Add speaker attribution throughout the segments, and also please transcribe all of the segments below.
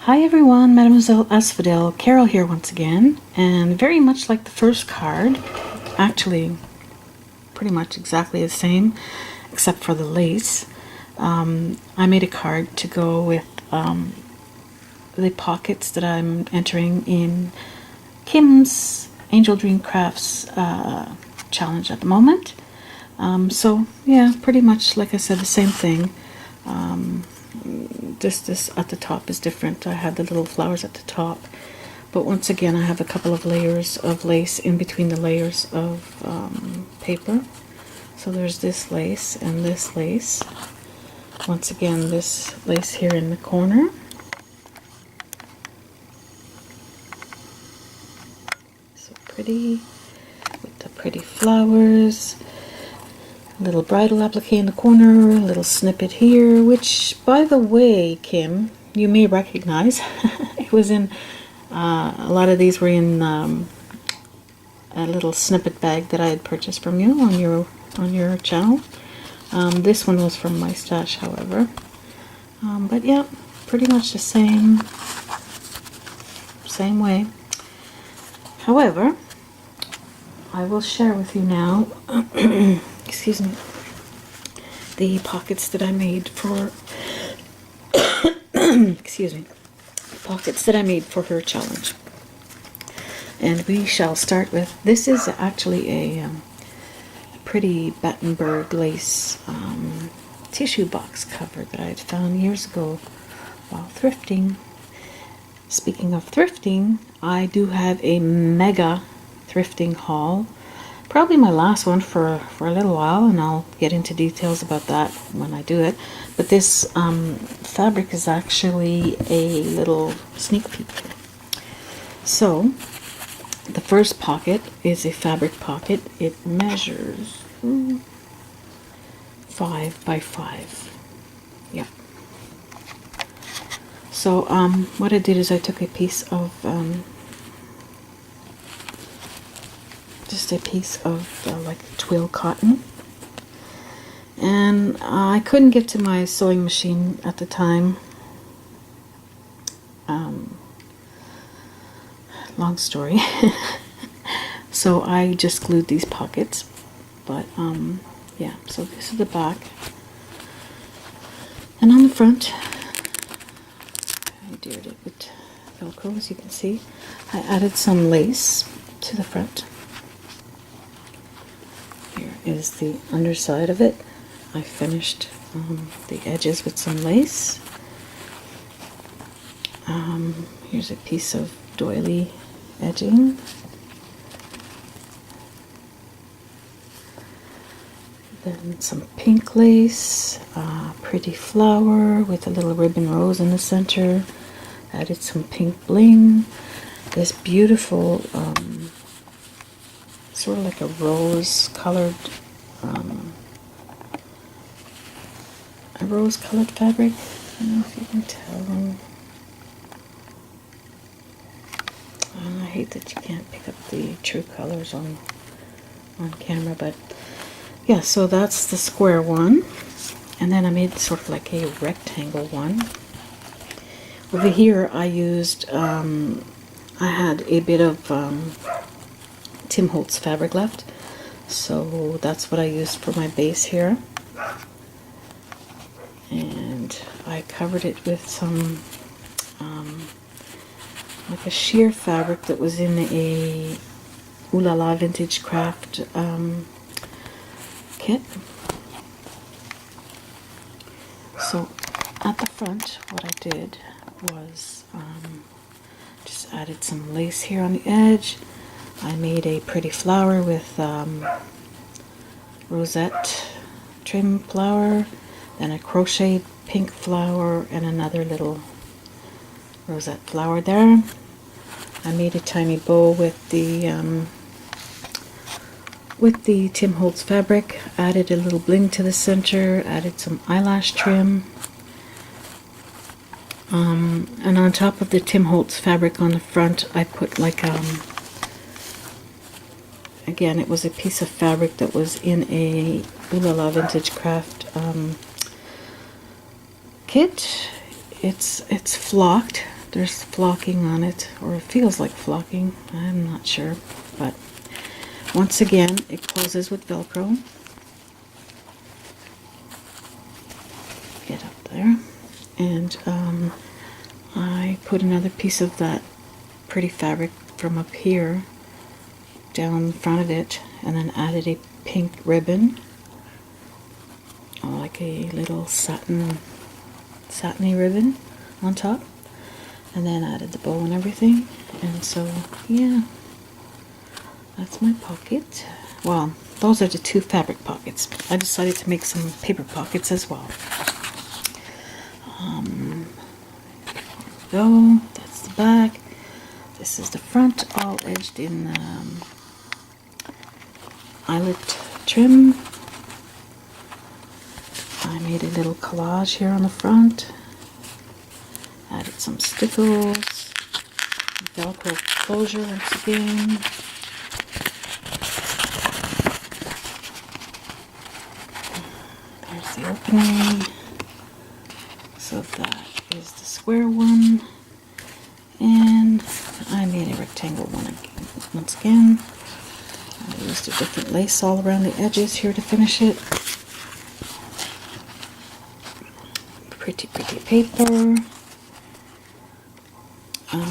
Speaker 1: Hi everyone, Mademoiselle Asphodel, Carol here once again, and very much like the first card, actually pretty much exactly the same, except for the lace. I made a card to go with the pockets that I'm entering in Kim's Angeldreamcraft's challenge at the moment. So yeah, pretty much like I said, the same thing. Just this at the top is different. I had the little flowers at the top, but once again I have a couple of layers of lace in between the layers of paper. So there's this lace and this lace. Once again, this lace here in the corner. So pretty, with the pretty flowers. Little bridal applique in the corner, a little snippet here, which, by the way, Kim, you may recognize. It was in, a lot of these were in a little snippet bag that I had purchased from you on your channel. This one was from my stash, however. But yeah, pretty much the same way. However, I will share with you now excuse me, the pockets that I made for excuse me, pockets that I made for her challenge. And we shall start with, this is actually a pretty Battenberg lace tissue box cover that I had found years ago while thrifting. Speaking of thrifting, I do have a mega thrifting haul. Probably my last one for a little while, and I'll get into details about that when I do it. But this fabric is actually a little sneak peek. So, the first pocket is a fabric pocket. It measures 5 by 5. Yeah. So, what I did is I took a piece of just a piece of like twill cotton, and I couldn't get to my sewing machine at the time. Long story. So I just glued these pockets, but yeah, so this is the back, and on the front I did it with Velcro, as you can see. I added some lace to the front. Here is the underside of it. I finished the edges with some lace. Here's a piece of doily edging. Then some pink lace, pretty flower with a little ribbon rose in the center. Added some pink bling. This beautiful sort of like a rose colored fabric. I don't know if you can tell. I hate that you can't pick up the true colors on camera, but yeah, so that's the square one. And then I made sort of like a rectangle one. Over here I used, I had a bit of Tim Holtz fabric left, so that's what I used for my base here. And I covered it with some like a sheer fabric that was in a Ooh La La Vintage Craft kit. So at the front, what I did was just added some lace here on the edge. I made a pretty flower with rosette trim flower, then a crocheted pink flower, and another little rosette flower there. I made a tiny bow with the Tim Holtz fabric, added a little bling to the center, added some eyelash trim, and on top of the Tim Holtz fabric on the front I put like again, it was a piece of fabric that was in a Ooh La La Vintage Craft kit. It's flocked, there's flocking on it, or it feels like flocking. I'm not sure, but once again, it closes with Velcro. Get up there, and I put another piece of that pretty fabric from up here down in front of it, and then added a pink ribbon, like a little satiny ribbon on top, and then added the bow and everything. And so yeah, that's my pocket. Well, those are the two fabric pockets. I decided to make some paper pockets as well. There we go. That's the back. This is the front, all edged in eyelet trim. I made a little collage here on the front. Added some stickles. Velcro closure once again. There's the opening. So that is the square one. And I made a rectangle one once again. I used a different lace all around the edges here to finish it. Pretty paper.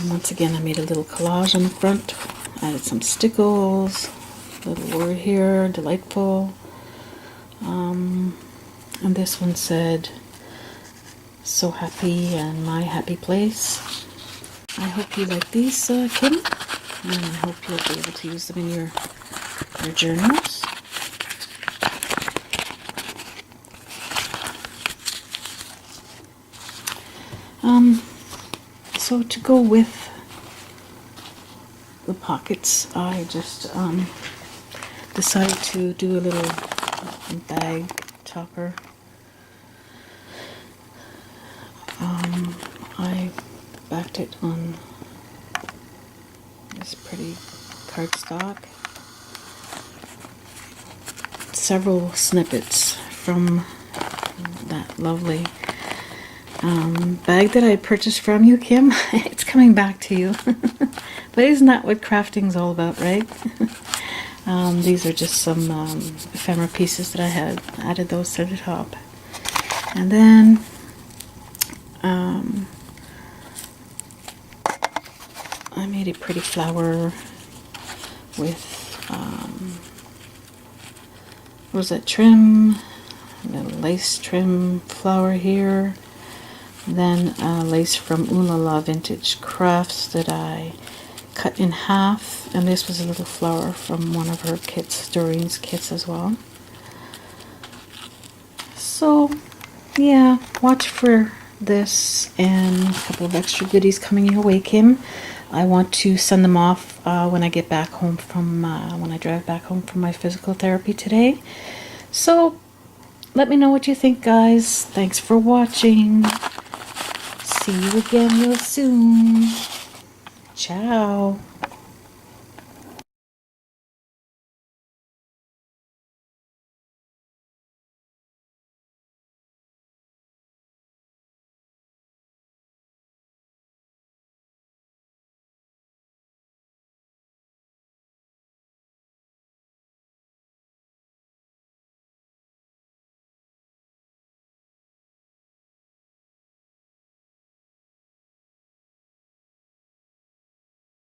Speaker 1: Once again, I made a little collage on the front. Added some stickles. Little word here, delightful. And this one said, "So happy and my happy place." I hope you like these, Kim, and I hope you'll be able to use them in your journals. So to go with the pockets, I just decided to do a little bag topper. I backed it on this pretty cardstock. Several snippets from that lovely bag that I purchased from you, Kim. It's coming back to you. But isn't that what crafting's all about, right? These are just some ephemera pieces that I had. Added those to the top. And then I made a pretty flower with rosette trim, a little lace trim flower here, then lace from Ooh La La Vintage Crafts that I cut in half, and this was a little flower from one of her kits, Doreen's kits as well. So yeah, watch for this and a couple of extra goodies coming your way, Kim. I want to send them off when I get back home from, when I drive back home from my physical therapy today. So let me know what you think, guys. Thanks for watching. See you again real soon. Ciao.